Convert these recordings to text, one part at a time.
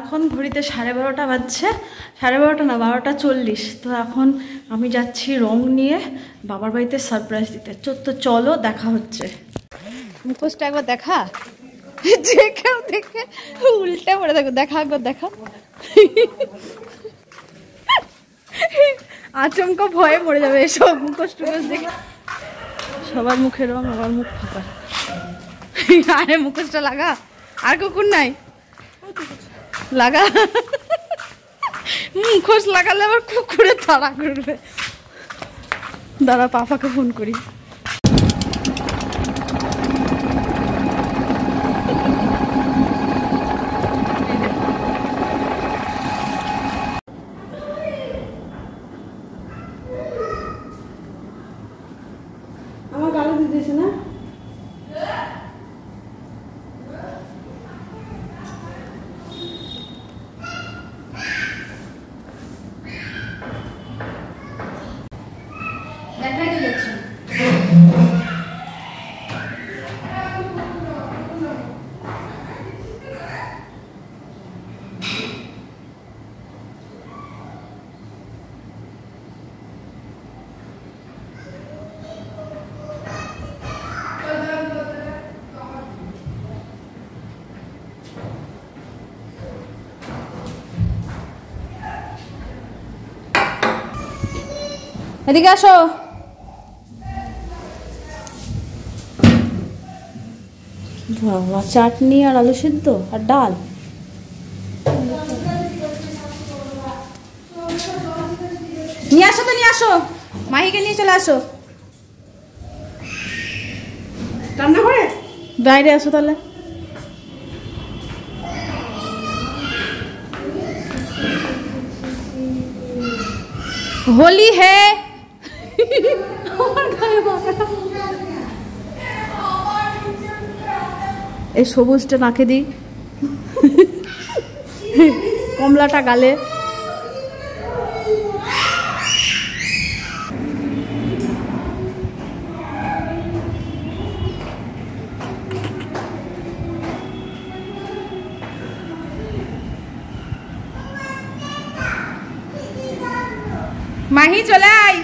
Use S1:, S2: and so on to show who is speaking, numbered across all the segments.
S1: এখন ঘড়িতে 12:30 বাজছে, 12:30 না 12:40। তো এখন আমি যাচ্ছি রং নিয়ে বাবার বাড়িতে সারপ্রাইজ দিতে। তো চলো দেখা হচ্ছে। মুখোশটা একবার দেখা, যে কেউ দেখে উল্টে পড়ে দেখো, দেখা একবার দেখা। আচমকা ভয়ে মরে যাবে এসব মুখোশ টুকোশ দেখে। সবার মুখের রং, আমার মুখ ফাঁকা। আরে মুখোশটা লাগা, আর কুকুর নাই লাগা। মুখোশ লাগালে আবার কুকুরে তাড়া করবে। দাঁড়া পাপাকে ফোন করি। আমার গালি দিতেছে না? এদিকে আসো। বাবা, চাটনি আর আলু সিদ্ধ আর ডাল। নিয়ে আসো তো, নিয়ে আসো, মাহিকে নিয়ে চলে আসো। রান্না করে বাইরে আসো তাহলে। होली है। এই সবুজটা নাকে দিই, কমলাটা গালে। মাহি চলে আয়।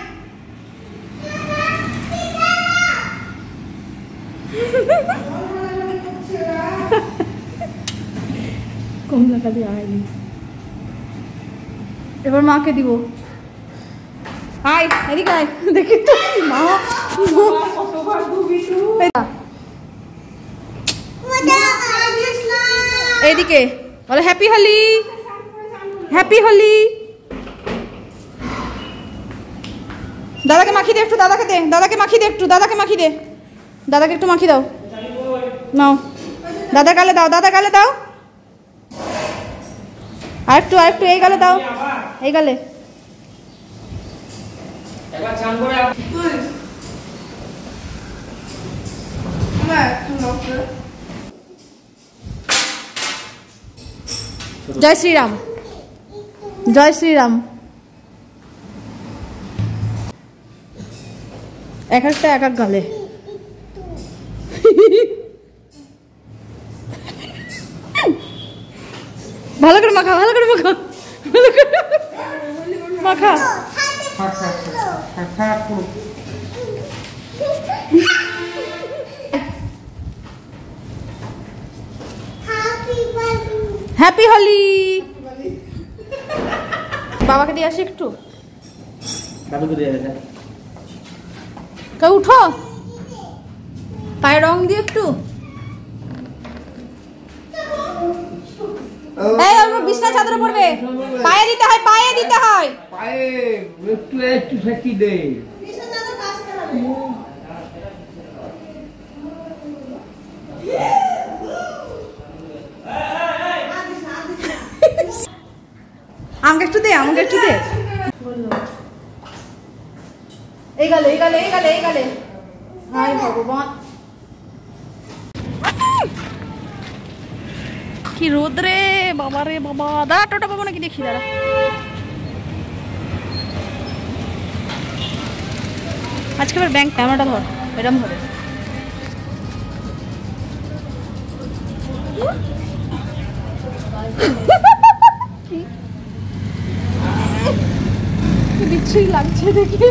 S1: কমলা কালি আয়নি, এবার মাকে দিব। আয় এদিকে আয়, দেখি তো মা এইদিকে বলো হ্যাপি হোলি, হ্যাপি হোলি। দাদাকে মাখি দে একটু, দাদাকে দে, দাদাকে মাখি দে একটু, দাদাকে মাখি দে, দাদাকে একটু মাখি দাও। নাও দাদা গালে দাও, দাদা গালে দাও। আরেকটু আরেকটু এই গালে দাও, এই গালে। জয় শ্রীরাম, জয় শ্রীরাম। এক একটা এক এক গালে। ভালো করে মাখা, ভালো করে মাখা, ভালো করে মাখা। হ্যাপি হোলি। বাবাকে দিয়ে আসি একটু। তা উঠো, পায়ে রং দিয়ে একটু। এই ওর বিছনা চাদরে পড়বে, পায়ে দিতে হয়, পায়ে দিতে হয়,
S2: পায়ে একটু একটু ঠেকি দে। বিছনা চাদর কাচতে হবে।
S1: আমাকে একটু দে, আমাকে একটু দে। এই গেলে, এই গেলে, এই গেলে, এই গেলে। হায় ভগবান, কি রোদ রে বাবা রে বাবা। দাঁড়া, টোটা পাবো নাকি দেখি, দাঁড়া। আজকে আবার ব্যাংক ক্যামেরাটা ধর, এরম ধরে। বিচ্ছিরি লাগছে দেখে।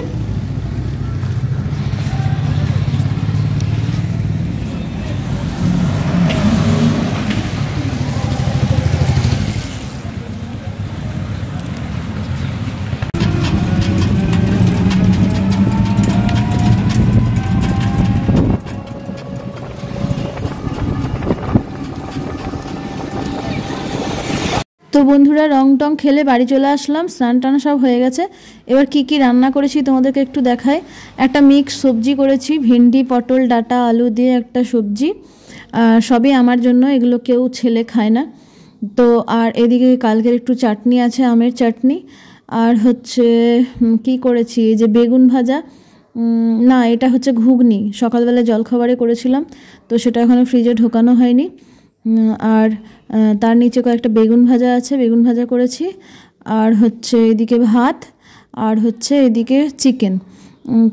S1: তো বন্ধুরা, রং টং খেলে বাড়ি চলে আসলাম, স্নান টান সব হয়ে গেছে। এবার কি কি রান্না করেছি তোমাদেরকে একটু দেখাই। একটা মিক্স সবজি করেছি, ভিন্ডি পটল ডাঁটা আলু দিয়ে একটা সবজি, সবই আমার জন্য, এগুলো কেউ ছেলে খায় না। তো আর এদিকে কালকের একটু চাটনি আছে, আমের চাটনি। আর হচ্ছে কি করেছি, এই যে বেগুন ভাজা, না এটা হচ্ছে ঘুগনি, সকালবেলা জলখাবারে করেছিলাম, তো সেটা এখনও ফ্রিজে ঢোকানো হয়নি। আর তার নিচে কয়েকটা বেগুন ভাজা আছে, বেগুন ভাজা করেছি। আর হচ্ছে এদিকে ভাত, আর হচ্ছে এদিকে চিকেন।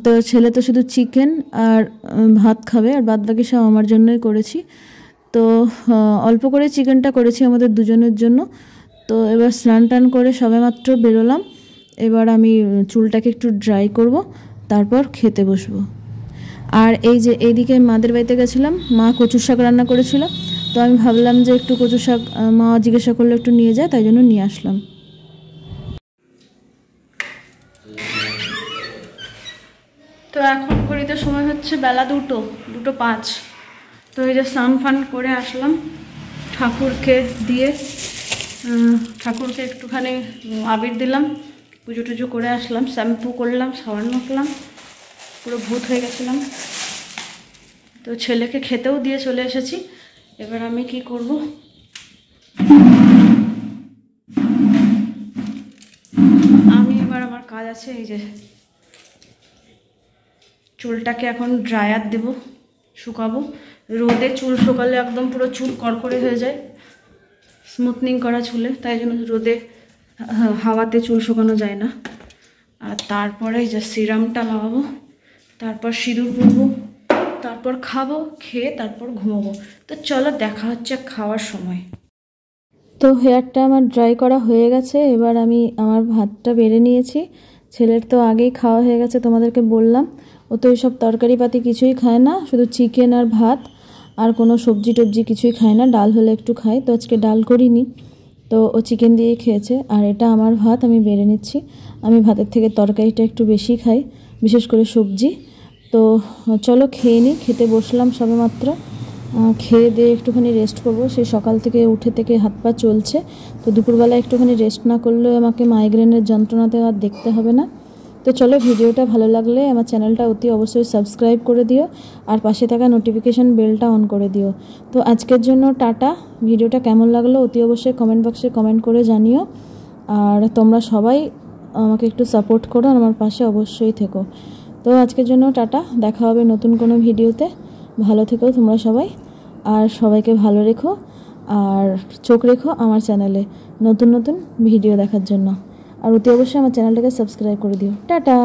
S1: তো ছেলে তো শুধু চিকেন আর ভাত খাবে, আর বাদ বাকি সব আমার জন্যই করেছি। তো অল্প করে চিকেনটা করেছি আমাদের দুজনের জন্য। তো এবার স্নান টান করে সবেমাত্র বেরোলাম। এবার আমি চুলটাকে একটু ড্রাই করব, তারপর খেতে বসবো। আর এই যে এইদিকে মাদের বাড়িতে গেছিলাম, মা কচুর শাক রান্না করেছিল, তো আমি ভাবলাম যে একটু কচু শাক, মা জিজ্ঞাসা করলে একটু নিয়ে যায়, তাই জন্য নিয়ে আসলাম। তো এখন ঘড়িতে সময় হচ্ছে বেলা 2:05। তো এই যে স্নান ফান করে আসলাম, ঠাকুরকে দিয়ে, ঠাকুরকে একটুখানি আবির দিলাম, পুজো টুজো করে আসলাম, শ্যাম্পু করলাম, সাবান মাখলাম, পুরো ভূত হয়ে গেছিলাম। তো ছেলেকে খেতেও দিয়ে চলে এসেছি। এবার আমি কি করব, আমি এবার আমার কাজ আছে, এই যে চুলটাকে এখন ড্রায়ার দেব, শুকাবো। রোদে চুল শুকালে একদম পুরো চুল কড়কড়ে হয়ে যায়, স্মুথনিং করা চুলে, তাই জন্য রোদে হাওয়াতে চুল শুকানো যায় না। আর তারপরে এই যে সিরামটা লাগাবো, তারপর সিঁদুর পরবো, তারপর খাবো, খেয়ে তারপর ঘুমাবো। তো চলো দেখা হচ্ছে খাওয়ার সময়। তো হেয়ারটা আমার ড্রাই করা হয়ে গেছে, এবার আমি আমার ভাতটা বেড়ে নিয়েছি। ছেলের তো আগেই খাওয়া হয়ে গেছে, তোমাদেরকে বললাম। ও তো এইসব তরকারি পাতি কিছুই খায় না, শুধু চিকেন আর ভাত, আর কোনো সবজি টবজি কিছুই খায় না, ডাল হলে একটু খায়। তো আজকে ডাল করিনি, তো ও চিকেন দিয়েই খেয়েছে। আর এটা আমার ভাত, আমি বেড়ে নিচ্ছি। আমি ভাতের থেকে তরকারিটা একটু বেশি খাই, বিশেষ করে সবজি। তো চলো খেয়ে নিই, খেতে বসলাম সবেমাত্র। খেয়ে দিয়ে একটুখানি রেস্ট করব, সেই সকাল থেকে উঠে থেকে হাত পা চলছে। তো দুপুরবেলা একটুখানি রেস্ট না করলেও আমাকে মাইগ্রেনের যন্ত্রণাতে আর দেখতে হবে না। তো চলো, ভিডিওটা ভালো লাগলে আমার চ্যানেলটা অতি অবশ্যই সাবস্ক্রাইব করে দিও, আর পাশে থাকা নোটিফিকেশান বেলটা অন করে দিও। তো আজকের জন্য টাটা। ভিডিওটা কেমন লাগলো অতি অবশ্যই কমেন্ট বক্সে কমেন্ট করে জানিও। আর তোমরা সবাই আমাকে একটু সাপোর্ট করো, আর আমার পাশে অবশ্যই থেকো। তো আজকের জন্য টাটা, দেখা হবে নতুন কোনো ভিডিওতে। ভালো থেকো তোমরা সবাই, আর সবাইকে ভালো রেখো, আর চোখ রেখো আমার চ্যানেলে নতুন নতুন ভিডিও দেখার জন্য। আর অতি অবশ্যই আমার চ্যানেলটাকে সাবস্ক্রাইব করে দিও। টাটা।